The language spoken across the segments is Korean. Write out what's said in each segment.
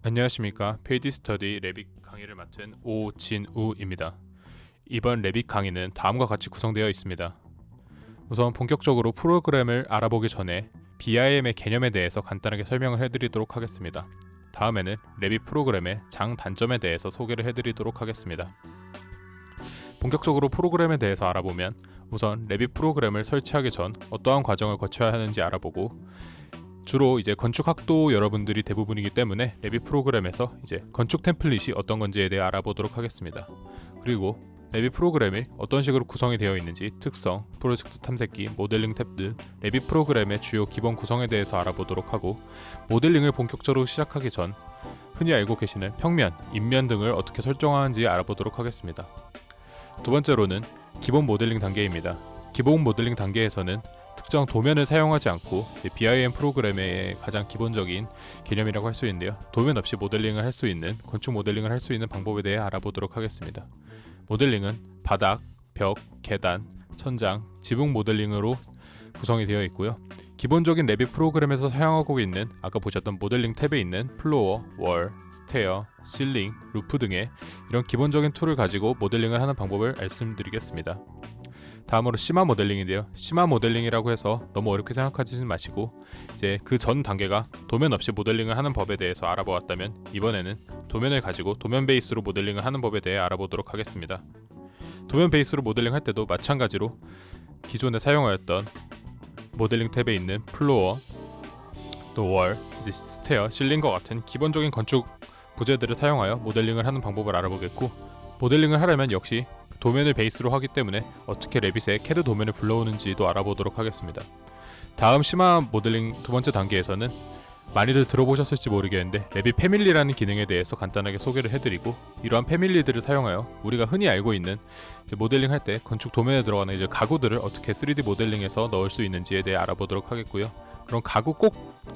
안녕하십니까. 페이디 스터디 레빗 강의를 맡은 오진우입니다. 이번 레빗 강의는 다음과 같이 구성되어 있습니다. 우선 본격적으로 프로그램을 알아보기 전에 BIM의 개념에 대해서 간단하게 설명을 해드리도록 하겠습니다. 다음에는 레빗 프로그램의 장단점에 대해서 소개를 해드리도록 하겠습니다. 본격적으로 프로그램에 대해서 알아보면 우선 레빗 프로그램을 설치하기 전 어떠한 과정을 거쳐야 하는지 알아보고, 주로 이제 건축학도 여러분들이 대부분이기 때문에 레빗 프로그램에서 이제 건축 템플릿이 어떤 건지에 대해 알아보도록 하겠습니다. 그리고 레빗 프로그램이 어떤 식으로 구성이 되어 있는지, 특성, 프로젝트 탐색기, 모델링 탭 등 레빗 프로그램의 주요 기본 구성에 대해서 알아보도록 하고, 모델링을 본격적으로 시작하기 전 흔히 알고 계시는 평면, 인면 등을 어떻게 설정하는지 알아보도록 하겠습니다. 두 번째로는 기본 모델링 단계입니다. 기본 모델링 단계에서는 특정 도면을 사용하지 않고 BIM 프로그램의 가장 기본적인 개념이라고 할 수 있는데요. 도면 없이 모델링을 할 수 있는, 건축 모델링을 할 수 있는 방법에 대해 알아보도록 하겠습니다. 모델링은 바닥, 벽, 계단, 천장, 지붕 모델링으로 구성이 되어 있고요. 기본적인 레빗 프로그램에서 사용하고 있는 아까 보셨던 모델링 탭에 있는 플로어, 월, 스테어, 실링, 루프 등의 이런 기본적인 툴을 가지고 모델링을 하는 방법을 말씀드리겠습니다. 다음으로 시마 모델링인데요. 시마 모델링이라고 해서 너무 어렵게 생각하지 마시고, 이제 그 전 단계가 도면 없이 모델링을 하는 법에 대해서 알아보았다면, 이번에는 도면을 가지고 도면 베이스로 모델링을 하는 법에 대해 알아보도록 하겠습니다. 도면 베이스로 모델링 할 때도 마찬가지로 기존에 사용하였던 모델링 탭에 있는 플로어, 또 월, 이제 스테어, 실링과 같은 기본적인 건축 부재들을 사용하여 모델링을 하는 방법을 알아보겠고, 모델링을 하려면 역시 도면을 베이스로 하기 때문에 어떻게 레빗에 CAD 도면을 불러오는지도 알아보도록 하겠습니다. 다음 시마 모델링 두 번째 단계에서는 많이들 들어보셨을지 모르겠는데 레빗 패밀리라는 기능에 대해서 간단하게 소개를 해드리고, 이러한 패밀리들을 사용하여 우리가 흔히 알고 있는 이제 모델링 할 때 건축 도면에 들어가는 이제 가구들을 어떻게 3D 모델링에서 넣을 수 있는지에 대해 알아보도록 하겠고요. 그럼 가구 꼭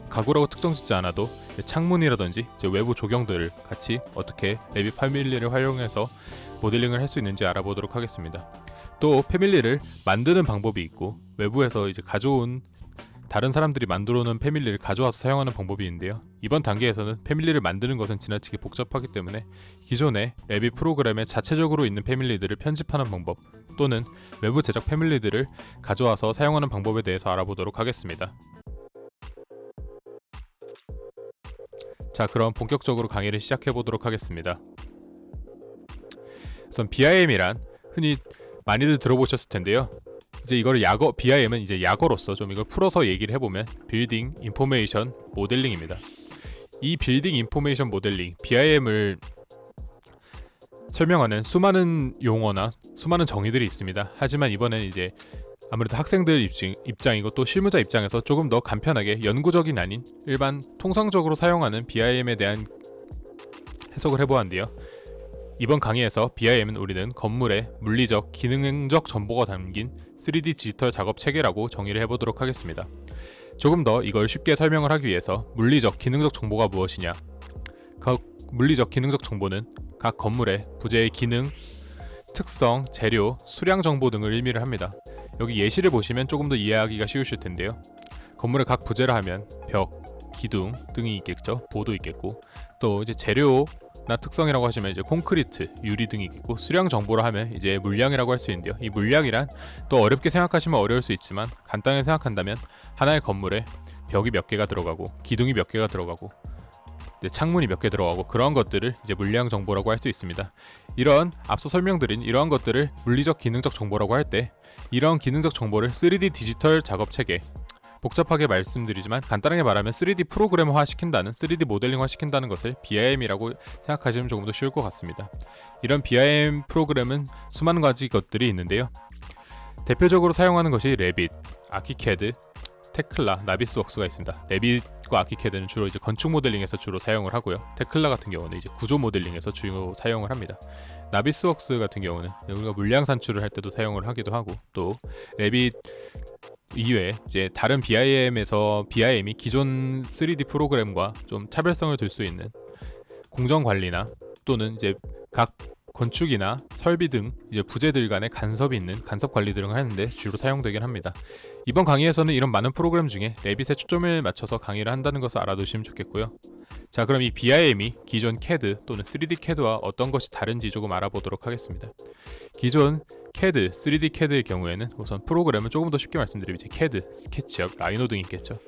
가구라고 특정 짓지 않아도 창문이라든지 이제 외부 조경들을 같이 어떻게 레빗 패밀리를 활용해서 모델링을 할 수 있는지 알아보도록 하겠습니다. 또 패밀리를 만드는 방법이 있고, 외부에서 이제 가져온 다른 사람들이 만들어 놓은 패밀리를 가져와서 사용하는 방법이 있는데요. 이번 단계에서는 패밀리를 만드는 것은 지나치게 복잡하기 때문에 기존의 레빗 프로그램에 자체적으로 있는 패밀리들을 편집하는 방법, 또는 외부 제작 패밀리들을 가져와서 사용하는 방법에 대해서 알아보도록 하겠습니다. 자, 그럼 본격적으로 강의를 시작해 보도록 하겠습니다. 우선 BIM이란 흔히 많이들 들어보셨을 텐데요. 이제 이거를 BIM은 이제 약어로서 좀 이걸 풀어서 얘기를 해보면 빌딩 인포메이션 모델링입니다. 이 빌딩 인포메이션 모델링, BIM을 설명하는 수많은 용어나 수많은 정의들이 있습니다. 하지만 이번엔 이제 아무래도 학생들 입장이고 또 실무자 입장에서 조금 더 간편하게 연구적인 아닌 일반 통상적으로 사용하는 BIM에 대한 해석을 해보았는데요. 이번 강의에서 BIM은 우리는 건물의 물리적, 기능적 정보가 담긴 3D 디지털 작업 체계라고 정의를 해보도록 하겠습니다. 조금 더 이걸 쉽게 설명을 하기 위해서 물리적, 기능적 정보가 무엇이냐, 각 물리적, 기능적 정보는 각 건물의 부재의 기능, 특성, 재료, 수량 정보 등을 의미를 합니다. 여기 예시를 보시면 조금 더 이해하기가 쉬우실 텐데요. 건물의 각 부재라 하면 벽, 기둥 등이 있겠죠. 보도 있겠고, 또 이제 재료나 특성이라고 하시면 이제 콘크리트, 유리 등이 있고, 수량 정보라 하면 이제 물량이라고 할 수 있는데요. 이 물량이란 또 어렵게 생각하시면 어려울 수 있지만 간단하게 생각한다면 하나의 건물에 벽이 몇 개가 들어가고, 기둥이 몇 개가 들어가고, 창문이 몇 개 들어가고, 그런 것들을 이제 물량 정보라고 할 수 있습니다. 이런 앞서 설명드린 이러한 것들을 물리적, 기능적 정보라고 할 때, 이런 기능적 정보를 3D 디지털 작업 체계, 복잡하게 말씀드리지만 간단하게 말하면 3D 프로그램화 시킨다는, 3D 모델링화 시킨다는 것을 BIM이라고 생각하시면 조금 더 쉬울 것 같습니다. 이런 BIM 프로그램은 수많은 가지 것들이 있는데요. 대표적으로 사용하는 것이 레빗, 아키캐드, 테클라, 나비스웍스가 있습니다. 레빗과 아키캐드는 주로 이제 건축 모델링에서 주로 사용을 하고요. 테클라 같은 경우는 이제 구조 모델링에서 주로 사용을 합니다. 나비스웍스 같은 경우는 우리가 물량 산출을 할 때도 사용을 하기도 하고, 또 레빗 이외에 이제 다른 BIM이 기존 3D 프로그램과 좀 차별성을 둘 수 있는 공정 관리나, 또는 이제 각 건축이나 설비 등 이제 부재들 간의 간섭이 있는 간섭 관리 등을 하는데 주로 사용되긴 합니다. 이번 강의에서는 이런 많은 프로그램 중에 레빗에 초점을 맞춰서 강의를 한다는 것을 알아두시면 좋겠고요. 자, 그럼 이 BIM이 기존 CAD 또는 3D CAD와 어떤 것이 다른지 조금 알아보도록 하겠습니다. 기존 CAD, 3D CAD의 경우에는 우선 프로그램을 조금 더 쉽게 말씀드리면 이제 CAD, 스케치업, 라이노 등이 있겠죠.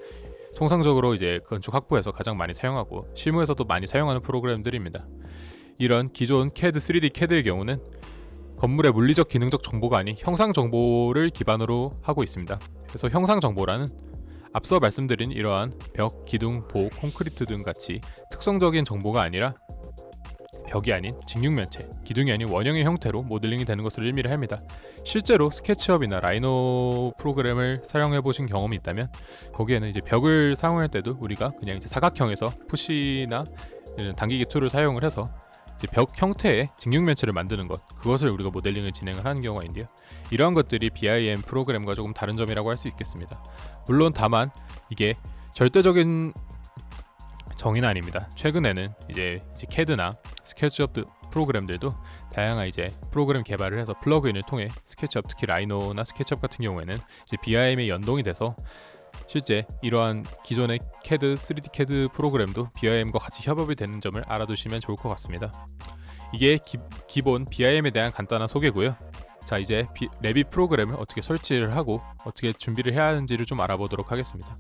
통상적으로 이제 건축 학부에서 가장 많이 사용하고 실무에서도 많이 사용하는 프로그램들입니다. 이런 기존 CAD, 3D CAD의 경우는 건물의 물리적 기능적 정보가 아닌 형상 정보를 기반으로 하고 있습니다. 그래서 형상 정보라는 앞서 말씀드린 이러한 벽, 기둥, 보, 콘크리트 등 같이 특성적인 정보가 아니라 벽이 아닌 직육면체, 기둥이 아닌 원형의 형태로 모델링이 되는 것을 의미를 합니다. 실제로 스케치업이나 라이노 프로그램을 사용해 보신 경험이 있다면 거기에는 이제 벽을 사용할 때도 우리가 그냥 이제 사각형에서 푸시나 이런 당기기 툴을 사용을 해서 이제 벽 형태의 직육면체를 만드는 것, 그것을 우리가 모델링을 진행을 하는 경우가 있는데요. 이러한 것들이 BIM 프로그램과 조금 다른 점이라고 할 수 있겠습니다. 물론 다만 이게 절대적인 정의는 아닙니다. 최근에는 이제 CAD나 스케치업 프로그램들도 다양한 이제 프로그램 개발을 해서 플러그인을 통해 스케치업, 특히 라이노나 스케치업 같은 경우에는 이제 BIM에 연동이 돼서 실제 이러한 기존의 CAD, 3D CAD 프로그램도 BIM과 같이 협업이 되는 점을 알아두시면 좋을 것 같습니다. 이게 기본 BIM에 대한 간단한 소개고요. 자, 이제 레빗 프로그램을 어떻게 설치를 하고 어떻게 준비를 해야 하는지를 좀 알아보도록 하겠습니다.